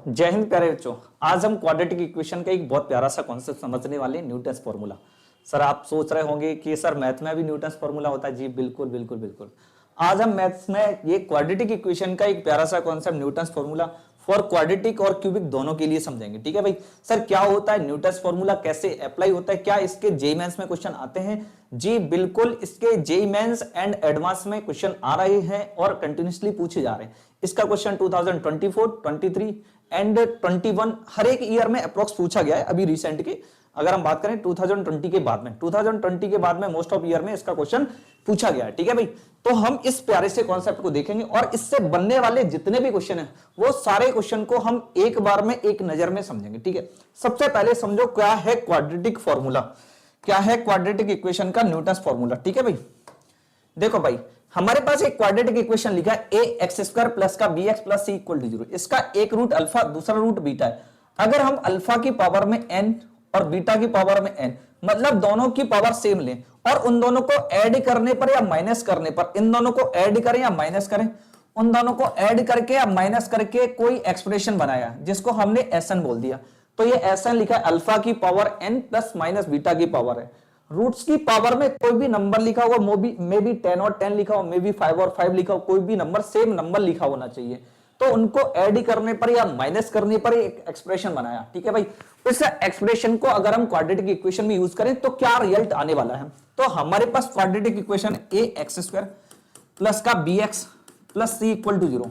जय हिंद प्यारे बच्चों। आज हम क्वाड्रेटिक इक्वेशन का एक बहुत प्यारा सा कॉन्सेप्ट समझने वाले हैं, न्यूटन्स फॉर्मूला। सर आप सोच रहे होंगे कि सर मैथ में भी न्यूटन्स फॉर्मूला होता है। जी बिल्कुल बिल्कुल बिल्कुल। आज हम मैथ्स में ये क्वाड्रेटिक इक्वेशन का एक प्यारा सा concept Newton's formula for quadratic और क्यूबिक दोनों के लिए समझेंगे। ठीक है भाई। सर क्या होता है न्यूटन्स फॉर्मूला, कैसे अप्लाई होता है, क्या इसके जेईई मेंस में क्वेश्चन आते हैं? जी बिल्कुल, इसके जेईई मेंस एंड एडवांस में क्वेश्चन आ रहे हैं और कंटिन्यूसली पूछे जा रहे हैं। इसका क्वेश्चन 2024, 23 एंड 21 हर एक ईयर में अप्रोक्स पूछा गया है। अभी रिसेंट के अगर हम बात करें 2020 के बाद में, 2020 के बाद में मोस्ट ऑफ ईयर में इसका क्वेश्चन पूछा गया है। ठीक है भाई। तो हम इस प्यारे से कॉन्सेप्ट को देखेंगे और इससे बनने वाले जितने भी क्वेश्चन हैं वो सारे क्वेश्चन को हम एक बार में एक नजर में समझेंगे। ठीक है। सबसे पहले समझो क्या है क्वाड्रेटिक फॉर्मूला, क्या है क्वाड्रेटिक इक्वेशन का न्यूटन्स फॉर्मूला। ठीक है भाई। देखो भाई, हमारे पास एक क्वाड्रेटिक इक्वेशन लिखा है ए एक्स स्क्वायर प्लस का B x plus C equal to 0। इसका एक रूट अल्फा, दूसरा रूट बीटा है। अगर हम अल्फा की पावर में n और बीटा की पावर में n, मतलब दोनों की पावर सेम लें और उन दोनों को ऐड करने पर या माइनस करने पर, इन दोनों को ऐड करें या माइनस करें, उन दोनों को ऐड करके या माइनस करके कोई एक्सप्रेशन बनाया जिसको हमने Sn बोल दिया। तो ये Sn लिखा है अल्फा की power n plus minus beta की पावर है। रूट्स की पावर में कोई भी नंबर लिखा हुआ, मे बी 10 और 10 लिखा हो, मे बी 5 और 5 लिखा हो, कोई भी नंबर सेम नंबर लिखा होना चाहिए। तो उनको ऐड करने पर या माइनस करने पर एक एक्सप्रेशन बनाया। ठीक है भाई। इस एक्सप्रेशन को अगर हम क्वाड्रेटिक इक्वेशन में यूज करें तो क्या रिजल्ट आने वाला है? तो हमारे पास quadratic equation A X square plus का B x plus C equal to 0।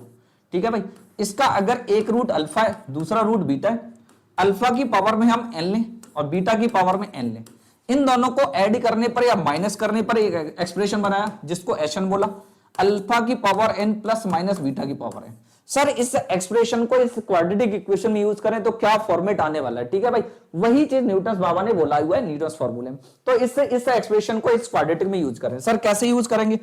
ठीक है भाई। इसका अगर एक रूट अल्फा है, दूसरा रूट बीटा है, अल्फा की पावर में हम n लें और बीटा की पावर में n लें, इन दोनों को ऐड करने पर या माइनस करने पर एक एक्सप्रेशन बनाया जिसको Sn बोला, अल्फा की power n plus minus beta की पावर n। सर इस एक्सप्रेशन को इस क्वाड्रेटिक इक्वेशन में यूज करें तो क्या फॉर्मेट आने वाला है? ठीक है भाई। वही चीज न्यूटन्स बाबा ने बोला हुआ है न्यूटन्स फॉर्मूले में। तो इस एक्सप्रेशन को इस क्वाड्रेटिक में यूज करें। सर कैसे यूज करेंगे?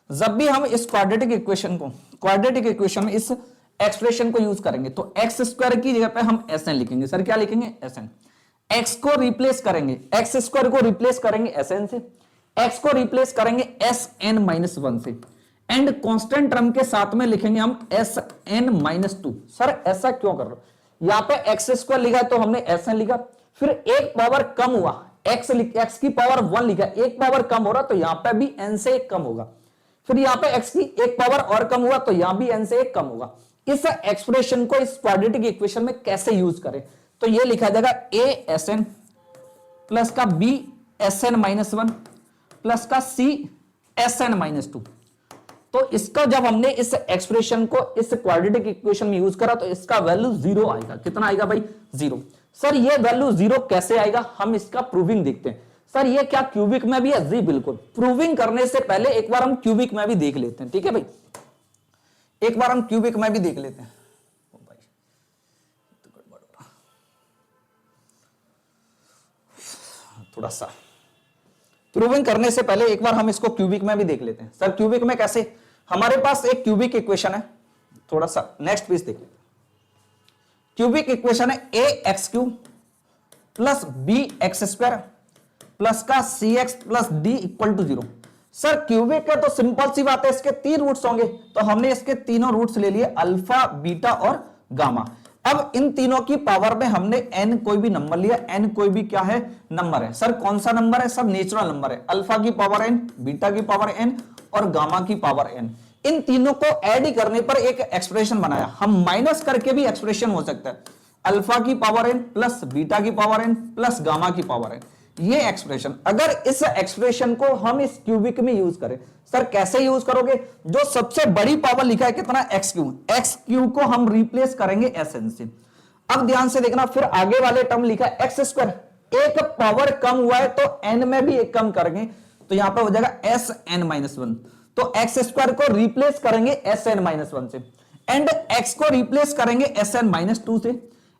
जब भी हम इस क्वाड्रेटिक इक्वेशन में इस एक्सप्रेशन को यूज करेंगे तो एक्स स्क्वायर की जगह पे हम Sn लिखेंगे। सर क्या लिखेंगे? Sn। x को रिप्लेस करेंगे, एक्स स्क्वायर को रिप्लेस करेंगे Sn से, x को रिप्लेस करेंगे Sn माइनस 1 से, एंड कांस्टेंट टर्म के साथ में लिखेंगे हम Sn माइनस 2। सर ऐसा क्यों कर रहे हो? यहां पे एक्स स्क्वायर लिखा है तो हमने Sn लिखा, फिर एक पावर कम हुआ, x की पावर 1 लिखा, एक पावर कम हो रहा तो यहां पे भी n से एक कम होगा, फिर यहां पे x की एक पावर और कम हुआ तो यहां भी n से एक कम होगा। इस एक्सप्रेशन को इस क्वाड्रेटिक इक्वेशन में कैसे यूज करें? तो ये लिखा जाएगा a Sn प्लस का b Sn माइनस 1 प्लस का c Sn माइनस 2। तो इसका जब हमने इस एक्सप्रेशन को इस क्वाड्रेटिक इक्वेशन में यूज करा तो इसका वैल्यू 0 आएगा। कितना आएगा भाई? 0। सर ये वैल्यू 0 कैसे आएगा? हम इसका प्रूविंग देखते हैं। सर ये क्या क्यूबिक में भी है? जी बिल्कुल। प्रूविंग करने से पहले एक बार हम क्यूबिक में भी देख लेते हैं। ठीक है भाई। एक बार हम क्यूबिक में भी देख लेते हैं। थोड़ा सा प्रूविंग करने से पहले एक बार हम इसको क्यूबिक में भी देख लेते हैं। सर क्यूबिक में कैसे? हमारे पास एक क्यूबिक इक्वेशन है, थोड़ा सा नेक्स्ट पेज देख लेते हैं। क्यूबिक इक्वेशन है A x cube plus B x square plus का C x plus D equal to 0। Sir cubic है तो सिंपल सी बात है, इसके 3 रूट्स होंगे तो हमने इसके तीनों रूट्स ले लिए, अल्फा बीटा और गामा। अब इन तीनों की पावर में हमने n कोई भी नंबर लिया, n कोई भी क्या है? नंबर है। सर कौन सा नंबर है? सब नेचुरल नंबर है। अल्फा की पावर n, बीटा की पावर n और गामा की पावर n। इन तीनों को ऐड करने पर एक एक्सप्रेशन बनाया। हम माइनस करके भी एक्सप्रेशन हो सकता है, अल्फा की पावर n प्लस बीटा की पावर n प्लस गामा की पावर n। ये एक्सप्रेशन, अगर इस एक्सप्रेशन को हम इस क्यूबिक में यूज करें, सर कैसे यूज करोगे? जो सबसे बड़ी पावर लिखा है कितना? एक्स क्यूब को हम रिप्लेस करेंगे Sn से। अब ध्यान से देखना, फिर आगे वाले टर्म लिखा है एक्स स्क्वायर, एक पावर कम हुआ है तो n में भी एक कम करेंगे तो यहां पर हो जाएगा Sn माइनस 1। तो एक्स स्क्वायर को रिप्लेस करेंगे Sn माइनस 1 से, एंड x को रिप्लेस करेंगे Sn माइनस 2 से,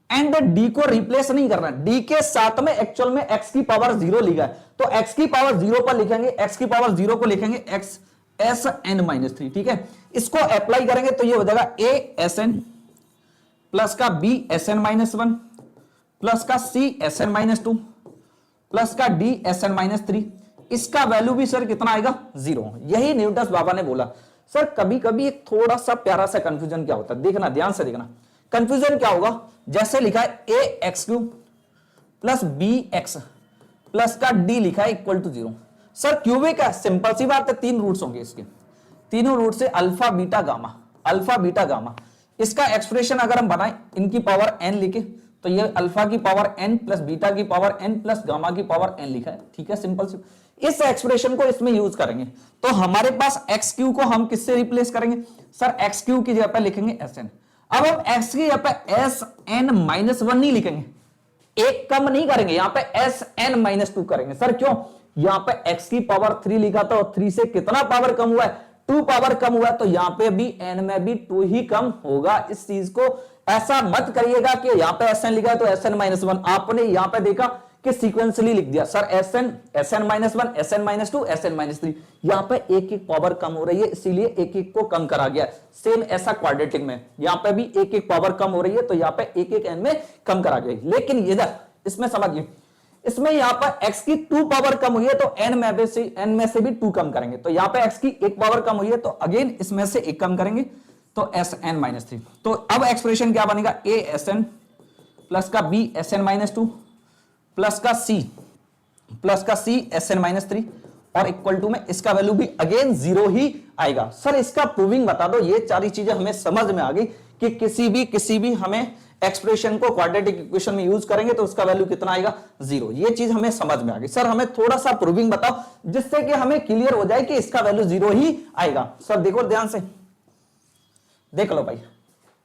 एंड d को रिप्लेस नहीं करना, d के साथ में एक्चुअल में x की पावर 0 लिखा है तो x की पावर 0 पर लिखेंगे, x की पावर 0 को लिखेंगे x Sn माइनस 3। ठीक है। इसको अप्लाई करेंगे तो ये हो जाएगा a Sn प्लस का b Sn माइनस 1 प्लस का c Sn माइनस 2 प्लस का d Sn माइनस 3। इसका वैल्यू भी सर कितना आएगा? 0। यही न्यूटन्स बाबा ने बोला। सर कभी कभी एक थोड़ा सा प्यारा सा कंफ्यूजन क्या होता है, देखना ध्यान से देखना। कंफ्यूजन क्या होगा, जैसे लिखा है A x cube plus B x plus का डी लिखा है इक्वल टू 0। सर क्यूबिक है, सिंपल सी बात है, 3 रूट्स होंगे इसके, तीनों रूट से alpha beta gamma, alpha beta gamma. इसका एक्सप्रेशन अगर हम बनाएं इनकी पावर n लिखे तो ये अल्फा की पावर n प्लस बीटा की पावर n प्लस गामा की पावर n लिखा है, ठीक है, सिंपल सी। इस एक्सप्रेशन को इसमें यूज करेंगे तो हमारे पास एक्स क्यू को हम किससे रिप्लेस करेंगे, सर एक्स क्यू की जगह पर लिखेंगे एस एन। अब हम एक्स की जगह पर एस एन माइनस 1 नहीं लिखेंगे, एक कम नहीं करेंगे, यहां पे एस एन माइनस 2 करेंगे। सर क्यों, यहां पे एक्स की पावर 3 लिखा था और 3 से कितना पावर कम हुआ है, 2 पावर कम हुआ है, तो यहां पे भी एन में भी 2 ही कम होगा। इस चीज को ऐसा मत करिएगा कि यहां पे एस एन लिखा है तो एस एन माइनस 1, आपने यहां पे देखा कि सीक्वेंसली लिख दिया, sir S N minus 1, S N minus 2, S N minus 3, यहां पे एक एक पावर कम हो रही है इसीलिए एक एक को कम करा गया। सेम ऐसा क्वाड्रेटिक में यहां पे भी एक एक पावर कम हो रही है तो यहां पे एक एक एन में कम करा गया। लेकिन इधर इसमें समझिए, इसमें यहां पर x की 2 पावर कम हुई है तो n में से भी 2 कम करेंगे, तो यहां पे x की 1 पावर कम हुई है तो अगेन इसमें से 1 कम करेंगे तो एस एन माइनस 3। तो अब एक्सप्रेशन क्या बनेगा, a एस एन प्लस का b S N minus 2 plus का c एस एन माइनस 3 और इक्वल टू में इसका वैल्यू भी अगेन 0 ही आएगा। सर इसका प्रूविंग बता दो, ये सारी चीजें हमें समझ में आ गई कि किसी भी हमें एक्सप्रेशन को क्वाड्रेटिक इक्वेशन में यूज करेंगे तो उसका वैल्यू कितना आएगा, 0। ये चीज हमें समझ में आ गई। सर हमें थोड़ा सा प्रूविंग बताओ जिससे कि हमें क्लियर हो जाए कि इसका वैल्यू 0 ही आएगा। सर देखो ध्यान से देख लो भाई,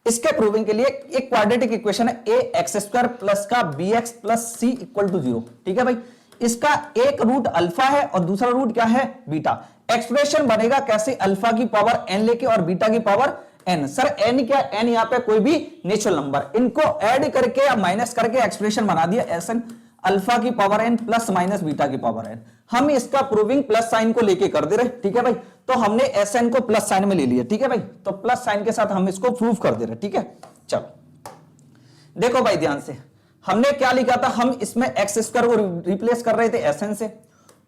इसके प्रूविंग के लिए एक क्वाड्रेटिक इक्वेशन है ए एक्स स्क्वायर प्लस का B x plus C equal to 0, ठीक है भाई। इसका एक रूट अल्फा है और दूसरा रूट क्या है, बीटा। एक्सप्रेशन बनेगा कैसे, अल्फा की पावर n लेके और बीटा की पावर n। सर n क्या, n यहां पे कोई भी नेचुरल नंबर, इनको ऐड करके या माइनस करके एक्सप्रेशन बना दिया एस एन अल्फा की power n plus minus beta की पावर n। हम इसका प्रूविंग प्लस साइन को लेके कर दे रहे, ठीक है भाई। तो हमने एस एन को प्लस साइन में ले लिया, ठीक है भाई, तो प्लस साइन के साथ हम इसको प्रूव कर दे रहे, ठीक है। चलो देखो भाई ध्यान से, हमने क्या लिखा था, हम इसमें एक्स स्क्वायर को रिप्लेस कर रहे थे एस एन से,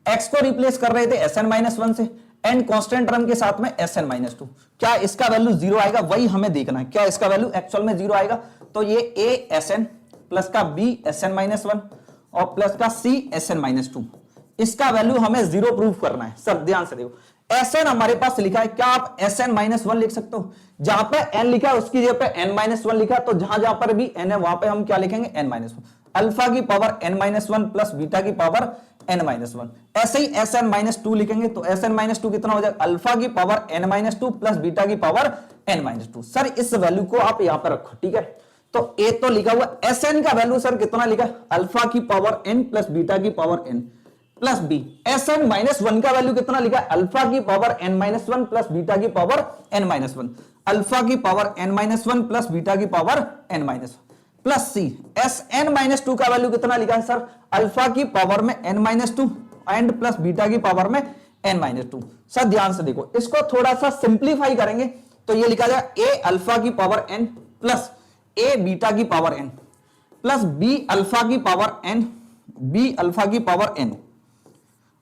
एक्स को रिप्लेस कर रहे थे एस एन माइनस 1 से, एंड कांस्टेंट टर्म के साथ में एस एन माइनस 2। क्या इसका वैल्यू 0 आएगा, वही हमें देखना है, क्या इसका वैल्यू एक्चुअल में 0 आएगा। तो ये ए एस एन प्लस का बी एस एन माइनस 1 और प्लस का सी एस एन माइनस 2, इसका वैल्यू हमें 0 प्रूव करना है। सर ध्यान से देखो, एस एन हमारे पास लिखा है, क्या आप एस एन माइनस 1 लिख सकते हो, जहां पे एन लिखा है उसकी जगह पे एन माइनस 1 लिखा है, तो जहां जहां पर भी एन है वहां पे हम क्या लिखेंगे, एन माइनस 1। अल्फा की power N minus 1 plus beta की पावर एन माइनस 1। ऐसे ही एस एन माइनस 2 लिखेंगे तो एस एन माइनस 2 कितना हो जाएगा, अल्फा की power N minus 2 plus beta की पावर एन माइनस 2। सर इस वैल्यू को आप यहां पर रखो, ठीक है। तो ए तो लिखा हुआ एस एन का वैल्यू सर कितना लिखा, अल्फा की पावर एन प्लस बीटा की power N plus B. S N minus 1 का वैल्यू कितना लिखा, अल्फा की power N minus 1 plus beta की पावर एन माइनस 1, अल्फा की power N minus 1 plus beta की power N minus 1 plus C. S N minus 2 का value कितना लिखा है सर, अल्फा की पावर में N minus 2 and plus beta की पावर में एन माइनस 2। सर ध्यान से देखो, इसको थोड़ा सा सिंप्लीफाई करेंगे तो ये लिखा जाएगा ए अल्फा की power N plus A beta की power N plus B alpha की पावर एन, बी अल्फा की पावर एन,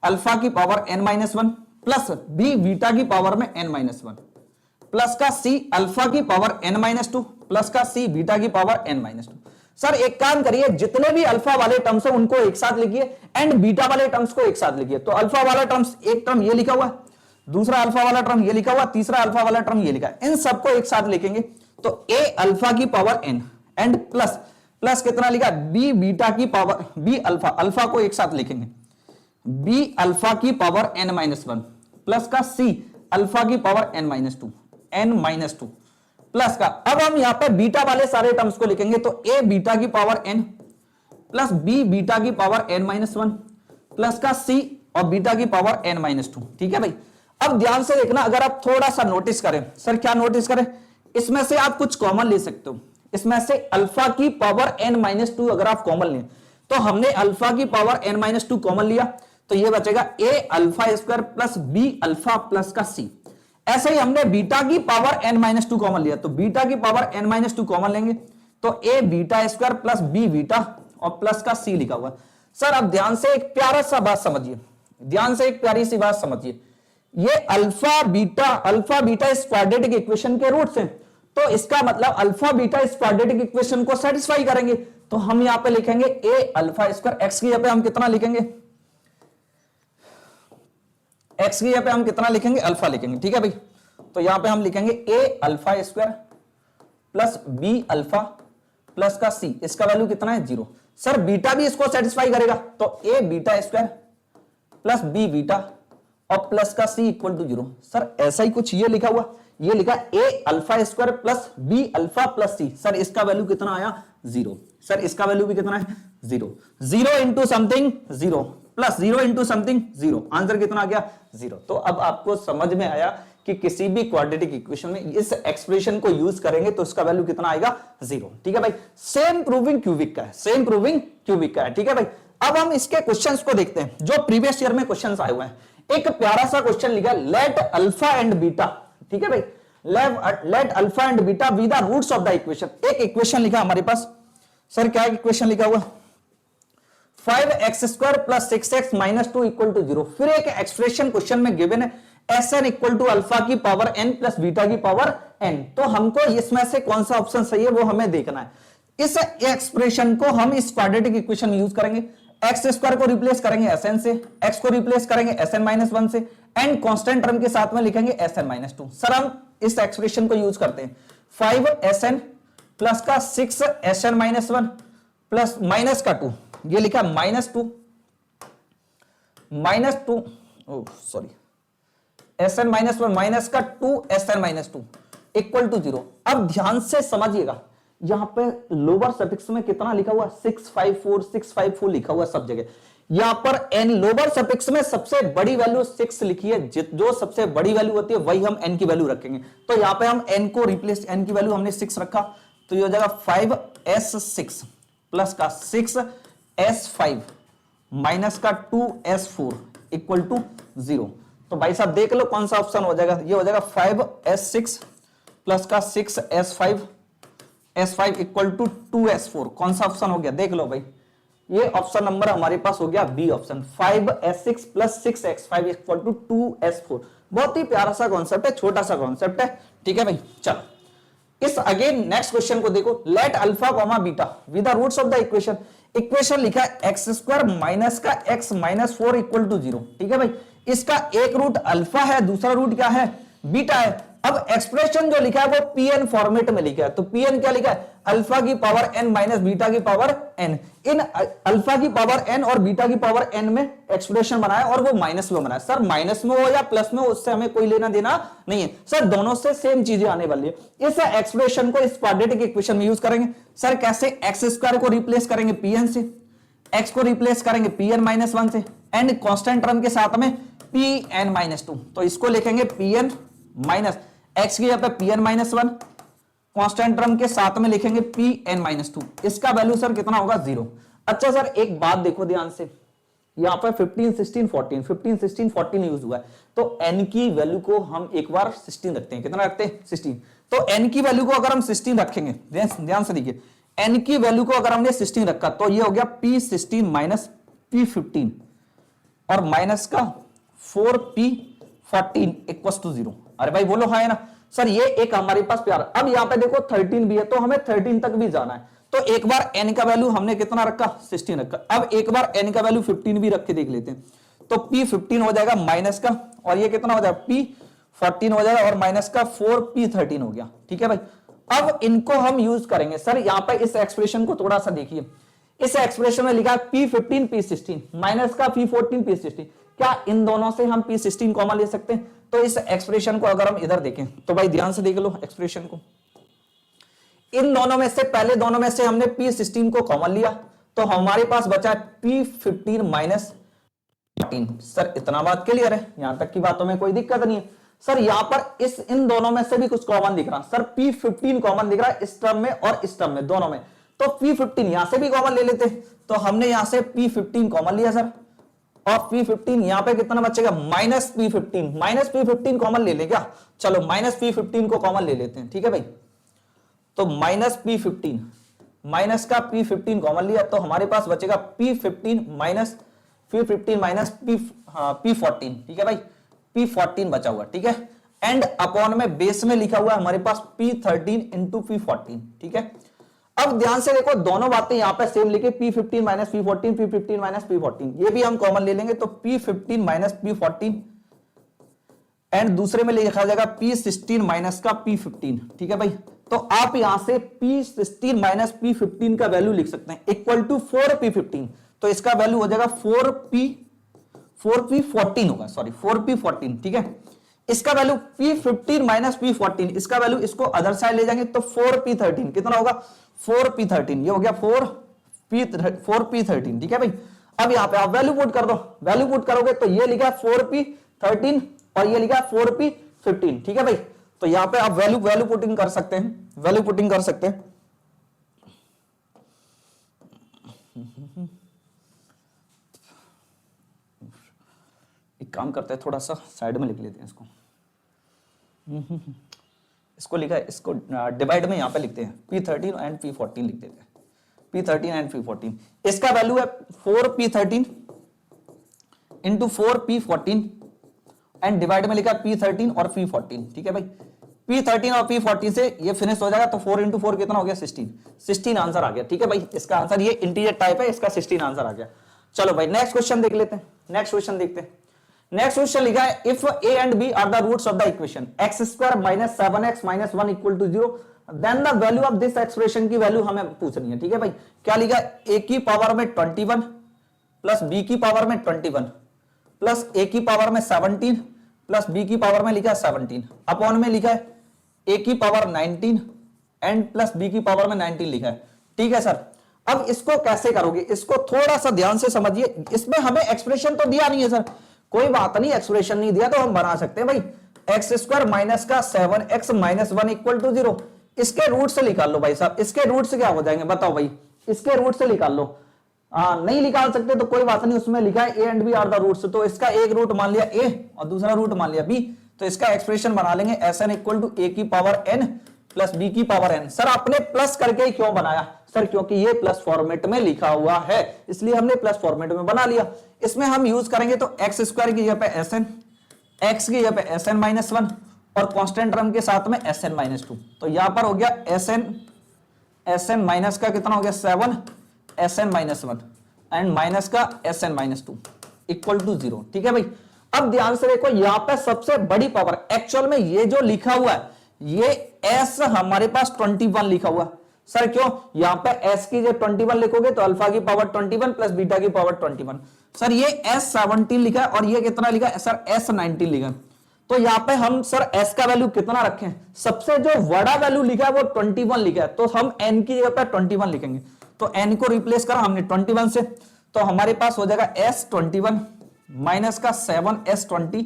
अल्फा की power N minus 1 plus B beta की पावर में एन माइनस 1 प्लस का सी अल्फा की power N minus 2 plus का C beta की पावर एन माइनस 2। सर एक काम करिए, जितने भी अल्फा वाले टर्म्स हैं उनको एक साथ लिखिए एंड बीटा वाले टर्म्स को एक साथ लिखिए। तो अल्फा वाला टर्म्स, एक टर्म ये लिखा हुआ है, दूसरा अल्फा वाला टर्म ये लिखा हुआ, तीसरा अल्फा वाला टर्म ये लिखा है, इन सबको एक साथ लिखेंगे तो ए अल्फा की power N and plus plus कितना लिखा, बी बीटा की पावर, बी अल्फा, अल्फा को एक साथ लिखेंगे, बी अल्फा की पावर एन माइनस 1 प्लस का सी अल्फा की power N minus 2, N minus 2 plus का, अब हम यहां पे बीटा वाले सारे टर्म्स को लिखेंगे तो ए बीटा की power N plus B beta की पावर एन माइनस 1 प्लस का सी और बीटा की पावर एन माइनस 2, ठीक है भाई। अब ध्यान से देखना, अगर आप थोड़ा सा नोटिस करें, सर क्या नोटिस करें, इसमें से आप कुछ कॉमन ले सकते हो, इसमें से अल्फा की पावर एन माइनस 2 अगर आप कॉमन लें तो हमने अल्फा की पावर एन माइनस 2 कॉमन लिया तो ये बचेगा A alpha square plus B alpha plus का सी। ऐसे ही हमने बीटा की पावर एन माइनस 2 कॉमन लिया तो बीटा की पावर एन माइनस 2 कॉमन लेंगे तो A beta square plus B beta और प्लस का सी लिखा हुआ। सर अब ध्यान से एक प्यारा सा बात समझिए, ध्यान से एक प्यारी सी बात समझिए, ये अल्फा बीटा इस क्वाड्रेटिक इक्वेशन के रूट्स हैं, तो इसका मतलब अल्फा बीटा इस क्वाड्रेटिक इक्वेशन को सेटिस्फाई करेंगे। तो हम यहां पे लिखेंगे ए अल्फा स्क्वायर, एक्स की जगह पे हम कितना लिखेंगे, एक्स की जगह पे हम कितना लिखेंगे, अल्फा लिखेंगे, ठीक है भाई। तो यहां पे हम लिखेंगे A alpha square plus B alpha plus का सी, इसका वैल्यू कितना है 0। सर बीटा भी इसको सेटिस्फाई करेगा, तो A beta square plus B beta और प्लस का सी इक्वल टू 0। सर ऐसा ही कुछ ये लिखा हुआ, ये लिखा A alpha square plus B alpha plus C, sir इसका वैल्यू कितना आया 0। सर इसका वैल्यू भी कितना है 0, 0 into something 0 plus 0 into something 0, answer कितना आ गया 0। तो अब आपको समझ में आया कि किसी भी क्वाड्रेटिक इक्वेशन में इस एक्सप्रेशन को यूज करेंगे तो इसका वैल्यू कितना आएगा 0, ठीक है भाई। सेम प्रूविंग क्यूबिक का है, सेम प्रूविंग क्यूबिक का है, ठीक है भाई। अब हम इसके क्वेश्चंस को देखते हैं जो प्रीवियस ईयर में क्वेश्चंस आए हुए हैं। एक प्यारा सा क्वेश्चन लिखा लेट अल्फा एंड बीटा, ठीक है भाई, let alpha and beta be the roots of the equation. एक इक्वेशन लिखा हमारे पास, सर क्या इक्वेशन लिखा हुआ 5x square plus 6x minus 2 equal to 0। फिर एक एक्सप्रेशन क्वेश्चन में गिवन है Sn इक्वल टू अल्फा की पावर n प्लस बीटा की पावर n। तो हमको इसमें से कौन सा ऑप्शन सही है वो हमें देखना है। इस एक्सप्रेशन को हम इस क्वाड्रेटिक इक्वेशन में यूज करेंगे, एक्स स्क्वायर को रिप्लेस करेंगे Sn से, x को रिप्लेस करेंगे Sn माइनस 1 से, एंड कांस्टेंट टर्म के साथ में लिखेंगे Sn माइनस 2। सर हम इस एक्सप्रेशन को यूज करते हैं 5Sn प्लस का 6Sn माइनस 1 प्लस माइनस का 2, ये लिखा minus 2 sorry Sn minus 1 minus का 2Sn माइनस 2 इक्वल टू 0। अब ध्यान से समझिएगा, यहां पे लोअर सफिक्स में कितना लिखा हुआ 654 लिखा हुआ सब जगह। यहां पर n लोअर सफिक्स में सबसे बड़ी वैल्यू 6 लिखी है, जो सबसे बड़ी वैल्यू होती है वही हम n की वैल्यू रखेंगे। तो यहां पे हम n को रिप्लेस, n की वैल्यू हमने 6 रखा, तो ये हो जाएगा 5s6 प्लस का 6s5 माइनस का 2s4 इक्वल टू 0। तो भाई साहब देख लो कौन सा ऑप्शन हो जाएगा, ये हो जाएगा 5s6 प्लस का 6s5 इक्वल टू 2s4। कौन सा ऑप्शन हो गया देख लो भाई, ये ऑप्शन नंबर हमारे पास हो गया B option, 5s6 plus 6x5 equal to 2s4। बहुत ही प्यारा सा कॉन्सेप्ट है, छोटा सा कॉन्सेप्ट है, ठीक है भाई। चलो इस अगेन नेक्स्ट क्वेश्चन को देखो, let alpha comma beta with the roots of the equation. Equation लिखा है एक्स स्क्वायर माइनस का x माइनस 4 इक्वल टू 0, ठीक है भाई। इसका एक रूट अल्फा है, दूसरा रूट क्या है बीटा है। अब एक्सप्रेशन जो लिखा है वो pn फॉर्मेट में लिखा है, तो pn क्या लिखा है अल्फा की पावर n माइनस बीटा की पावर n। इन अल्फा की पावर n और बीटा की पावर n में एक्सप्रेशन बनाया और वो माइनस में बनाया। सर माइनस में हो या प्लस में हो उससे हमें कोई लेना देना नहीं है, सर दोनों से सेम चीजें आने वाली है। इस एक्सप्रेशन को इस क्वाड्रेटिक इक्वेशन में यूज करेंगे। सर कैसे, एक्स स्क्वायर को रिप्लेस करेंगे pn से, x को रिप्लेस करेंगे pn माइनस 1 से, एंड कांस्टेंट टर्म के साथ में pn माइनस 2। तो इसको लिखेंगे pn माइनस x की जगह पे pn माइनस 1, कांस्टेंट टर्म के साथ में लिखेंगे pn माइनस 2। इसका वैल्यू सर कितना होगा 0। अच्छा सर एक बात देखो ध्यान से, यहां पर 15 16 14 यूज हुआ है, तो n की वैल्यू को हम एक बार 16 रखते हैं। कितना रखते हैं 16। तो n की वैल्यू को अगर हम 16 रखेंगे, ध्यान से देखिए, n की वैल्यू को अगर हमने 16 रखा तो ये हो गया p16 माइनस p15 और माइनस का 4p14 इक्वल टू 0। अरे भाई बोलो हाँ है ना सर, ये एक हमारे पास प्यार। अब यहाँ पे देखो 13 भी है, तो हमें 13 तक भी जाना है। तो एक बार n का वैल्यू हमने कितना रखा 16 रखा, अब एक बार n का वैल्यू 15 भी रख के देख लेते हैं। तो p15 हो जाएगा माइनस का, और ये कितना हो जाएगा p14 हो जाएगा और माइनस का 4p13 हो गया, ठीक है भाई। अब इनको हम यूज करेंगे। सर यहाँ पे इस एक्सप्रेशन को थोड़ा सा देखिए, इस एक्सप्रेशन में लिखा है p15 p16 माइनस का p14 p16। क्या इन दोनों से हम p16 कॉमन ले सकते हैं? तो इस एक्सप्रेशन को अगर हम इधर देखें तो भाई ध्यान से देख लो एक्सप्रेशन को, इन दोनों में से पहले दोनों में से हमने p16 को कॉमन लिया तो हमारे पास बचा p15 माइनस 14। सर इतना बात क्लियर है, यहां तक की बातों में कोई दिक्कत नहीं है। सर यहां पर इन दोनों में से भी कुछ कॉमन दिख रहा, सर p15 कॉमन दिख रहा है इस टर्म में और इस टर्म में, दोनों में। तो p15 यहां से भी कॉमन ले लेते, तो हमने यहां से p15 कॉमन लिया सर, और p15 यहां पे कितना बचेगा माइनस p15 कॉमन ले ले क्या, चलो माइनस p15 को कॉमन ले लेते हैं, ठीक है भाई। तो माइनस p15 माइनस का p15 कॉमन लिया तो हमारे पास बचेगा p15 माइनस p14, ठीक है भाई, p14 बचा हुआ, ठीक है। एंड अपॉन में बेस में लिखा हुआ है हमारे पास P13 इंटू P14, ठीक है। अब ध्यान से देखो दोनों बातें यहां पे सेम लिखे, P15 minus P14, P15 minus P14, ये भी हम कॉमन ले लेंगे, तो P15 माइनस P14 एंड दूसरे में लिखा जाएगा P16 माइनस का P15, ठीक है भाई। तो आप यहां से P16 माइनस P15 का वैल्यू लिख सकते हैं इक्वल टू 4P15, तो इसका वैल्यू हो जाएगा 4P14 होगा, सॉरी 4P14, ठीक है। इसका वैल्यू P15 माइनस P14, इसका वैल्यू इसको अदर साइड ले जाएंगे तो 4P13 कितना होगा 4P13, ये हो गया 4P13, ठीक है भाई। अब यहां पे आप वैल्यू पुट कर दो, वैल्यू पुट करोगे तो ये लिखा 4P13 और ये लिखा 4P15, ठीक है भाई। तो यहां पे आप वैल्यू पुटिंग कर सकते हैं, वैल्यू पुटिंग कर सकते हैं। एक काम करते हैं, थोड़ा सा साइड में लिख लेते हैं इसको, इसको लिखा है, इसको डिवाइड में यहां पे लिखते हैं, P13 एंड P14 लिख देते हैं, P13 एंड P14। इसका वैल्यू है 4P13 into 4P14 and divide में लिखा P13 और P14, ठीक है भाई। P13 और P14 से ये फिनिश हो जाएगा, तो 4 इंटू 4 कितना हो गया 16 आंसर आ गया, ठीक है भाई। इसका आंसर ये इंटीजर टाइप है, इसका 16 आंसर आ गया। चलो भाई नेक्स्ट क्वेश्चन देख लेते हैं, नेक्स्ट क्वेश्चन देखते हैं। नेक्स्ट क्वेश्चन लिखा है if A and B are the roots of the equation x square minus 7x minus 1 equal to 0, then the value of this expression की वैल्यू हमें पूछनी है, ठीक है भाई। क्या लिखा है, a की पावर में 21 प्लस b की पावर में 21 प्लस a की पावर में 17 प्लस b की पावर में लिखा है 17 अपॉन में लिखा है a की पावर 19 एंड प्लस b की पावर में 19 लिखा है, ठीक है सर। अब इसको कैसे करोगे, इसको थोड़ा सा ध्यान से समझिए। इसमें हमें एक्सप्रेशन तो दिया नहीं है सर, कोई बात नहीं, एक्सप्रेशन नहीं दिया तो हम बना सकते हैं भाई। एक्स स्क्वायर माइनस का 7x माइनस 1 इक्वल टू 0, इसके रूट से निकाल लो भाई साहब। इसके रूट से क्या हो जाएंगे बताओ भाई, इसके रूट से निकाल लो। नहीं निकाल सकते तो कोई बात नहीं, उसमें लिखा है A and B are the roots, तो इसका एक रूट मान लिया a और दूसरा रूट मान लिया b, तो इसका एक्सप्रेशन बना लेंगे Sn इक्वल टू a की पावर n प्लस b की पावर n। सर आपने प्लस करके ही क्यों बनाया सर, क्योंकि ये प्लस फॉर्मेट में लिखा हुआ है, इसलिए हमने प्लस फॉर्मेट में बना लिया। इसमें हम यूज करेंगे तो एक्स स्क्वायर की जगह पे Sn, x की जगह पे Sn माइनस 1 और कांस्टेंट टर्म के साथ में Sn माइनस 2, तो यहां पर हो गया Sn माइनस का कितना हो गया 7 Sn माइनस 1 एंड माइनस का Sn माइनस 2 इक्वल टू 0, ठीक है भाई। अब ध्यान से देखो यहां पे सबसे बड़ी पावर एक्चुअल में ये जो लिखा हुआ है ये s हमारे पास 21 लिखा हुआ सर, क्यों, यहां पे s की जगह 21 लिखोगे तो अल्फा की पावर 21 प्लस बीटा की पावर 21। सर ये s17 लिखा है और ये कितना लिखा है सर s19 लिखा है, तो यहां पे हम सर s का वैल्यू कितना रखें, सबसे जो बड़ा वैल्यू लिखा है वो 21 लिखा है, तो हम n की जगह पे 21 लिखेंगे, तो n को रिप्लेस करा हमने 21 से, तो हमारे पास हो जाएगा s21 माइनस का 7s20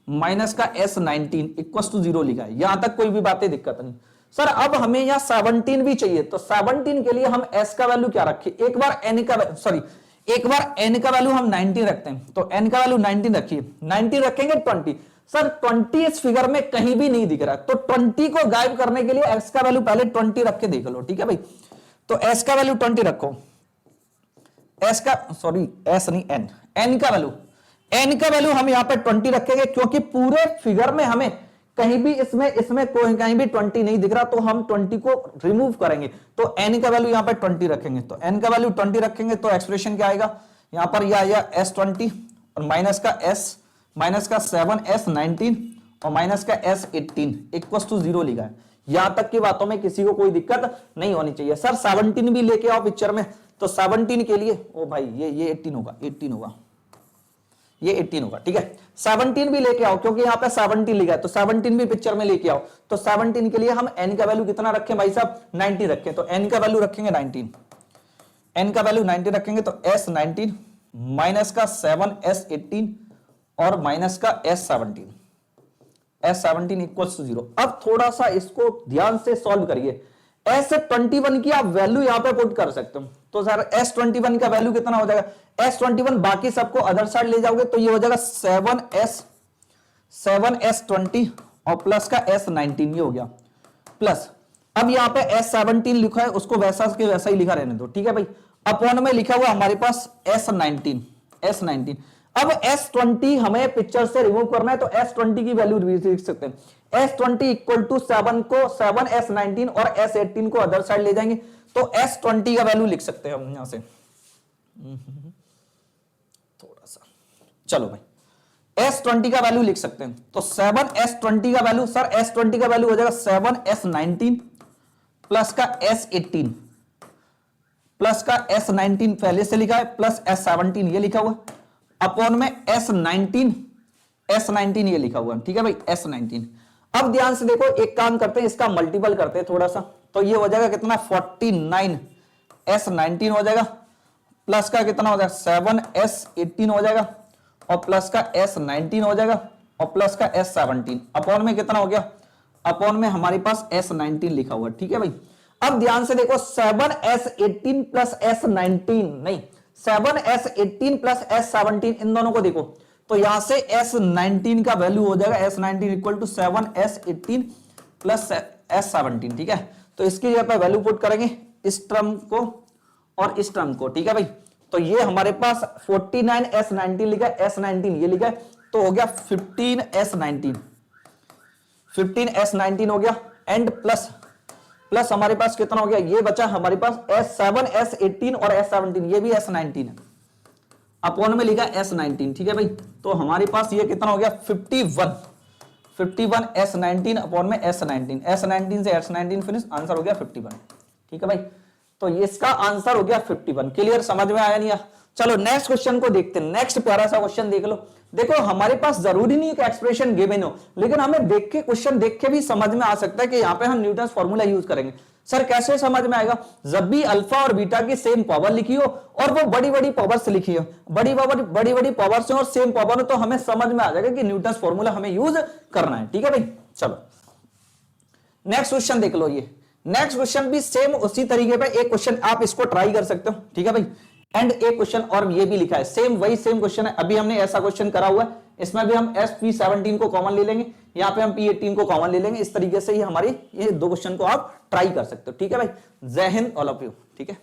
माइनस का s19 इक्वल टू 0 लिखा है। यहां तक कोई भी बातें दिक्कत नहीं सर। अब हमें यहां 17 भी चाहिए, तो 17 के लिए हम s का वैल्यू क्या रखें, एक बार n का वैल्यू हम 19 रखते हैं, तो n का वैल्यू 19 रखिए, 19 रखेंगे 20। सर 20 इस फिगर में कहीं भी नहीं दिख रहा, तो 20 को गायब करने के लिए s का वैल्यू पहले 20 रख के देख लो, ठीक है भाई। तो s का वैल्यू 20 रखो, n का वैल्यू हम यहां पे 20 रखेंगे, क्योंकि पूरे फिगर में हमें कहीं भी इसमें कोई कहीं भी 20 नहीं दिख रहा, तो हम 20 को रिमूव करेंगे, तो n का वैल्यू यहां पे 20 रखेंगे, तो n का वैल्यू 20 रखेंगे तो एक्सप्रेशन क्या आएगा यहां पर, यह आया s20 और माइनस का 7s19 और माइनस का s18 इक्वल टू 0 लिखा है। यहां तक की बातों में किसी को कोई दिक्कत नहीं होनी चाहिए। सर 17 भी लेके आओ पिक्चर में, तो 17 के लिए ओ भाई ये 18 होगा, ये 18 होगा, ठीक है। 17 भी लेके आओ, क्योंकि यहां पे 17 लिखा है, तो 17 भी पिक्चर में लेके आओ, तो 17 के लिए हम n का वैल्यू कितना रखें भाई साहब 90 रखें, तो n का वैल्यू रखेंगे 19, n का वैल्यू 90 रखेंगे, तो s19 माइनस का 7s18 और माइनस का s17 इक्वल्स टू 0। अब थोड़ा सा इसको ध्यान से सॉल्व करिए, s21 की आप वैल्यू यहां पे पुट कर सकते हो, तो सर s21 का वैल्यू कितना हो जाएगा, s21 बाकी सबको अदर साइड ले जाओगे तो ये हो जाएगा 7s20 और प्लस का s19, ये हो गया प्लस। अब यहां पे s17 लिखा है, उसको वैसा के वैसा ही लिखा रहने दो, ठीक है भाई। अपॉन में लिखा हुआ हमारे पास s19। अब S20 हमें पिक्चर से रिमूव करना है, तो S20 की वैल्यू लिख सकते हैं। S20 इक्वल टू 7 को 7 S19 और S18 को अदर साइड ले जाएंगे, तो S20 का वैल्यू लिख सकते हैं हम यहां से थोड़ा सा, चलो भाई S20 का वैल्यू लिख सकते हैं, तो 7 S20 का वैल्यू, सर S20 का वैल्यू हो जाएगा 7 S19 प्लस का S18 प्लस का S19 पहले से लिखा है, प्लस S17 ये लिखा हुआ अपॉन में S19 ये लिखा हुआ, ठीक है भाई S19। अब ध्यान से देखो, एक काम करते हैं, इसका मल्टीपल करते हैं थोड़ा सा, तो ये हो जाएगा कितना 49 S19 हो जाएगा, प्लस का कितना हो जाएगा 7 S18 हो जाएगा, और प्लस का S19 हो जाएगा, और प्लस का S17 अपॉन में कितना हो गया, अपॉन में हमारे पास S19 लिखा हुआ, ठीक है भाई। अब ध्यान से देखो 7S18 प्लस S19 नहीं, 7S18 प्लस S17 इन दोनों को देखो, तो यहां से S19 का वैल्यू हो जाएगा S19 equal to 7S18 plus S17, ठीक है। तो इसकी जगह पे वैल्यू पुट करेंगे इस टर्म को और इस टर्म को, ठीक है भाई। तो ये हमारे पास 49 S19 लिखा है, S19 ये लिखा है, तो हो गया 15 S19 हो गया, एंड प्लस हमारे पास कितना हो गया, ये बचा हमारे पास S7 S18 और S17 ये भी S19 है, अपॉन में लिखा S19, ठीक है भाई। तो हमारे पास ये कितना हो गया 51 S19 अपॉन में S19 से S19 फिनिश, आंसर हो गया 51, ठीक है भाई। तो ये इसका आंसर हो गया 51। क्लियर, समझ में आया नहीं आया? चलो नेक्स्ट क्वेश्चन को देखते हैं। नेक्स्ट प्यारा सा क्वेश्चन देख लो। देखो हमारे पास जरूरी नहीं है कि एक्सप्रेशन गिवन हो, लेकिन हमें देख के क्वेश्चन देख के भी समझ में आ सकता है कि यहाँ पे हम न्यूटन फॉर्मूला यूज करेंगे। सर कैसे समझ में आएगा? जब भी अल्फा और बीटा की सेम पावर लिखी हो और वो बड़ी बड़ी पावर से लिखी हो, बड़ी बड़ी पावर से और सेम पावर हो, तो हमें समझ में आ जाएगा कि न्यूटन फॉर्मूला हमें यूज करना है, ठीक है भाई। चलो नेक्स्ट क्वेश्चन देख लो। ये नेक्स्ट क्वेश्चन भी सेम उसी तरीके पे एक क्वेश्चन आप इसको ट्राई कर सकते हो, ठीक है भाई। एंड एक क्वेश्चन और ये भी लिखा है, सेम वही सेम क्वेश्चन है। अभी हमने ऐसा क्वेश्चन करा हुआ है, इसमें भी हम SP17 को कॉमन ले लेंगे, यहाँ पे हम P18 को कॉमन ले लेंगे। इस तरीके से ही हमारी ये दो क्वेश्चन को आप ट्राई कर सकते हो, ठीक है भाई। जय हिंद ऑल ऑफ यू, ठीक है।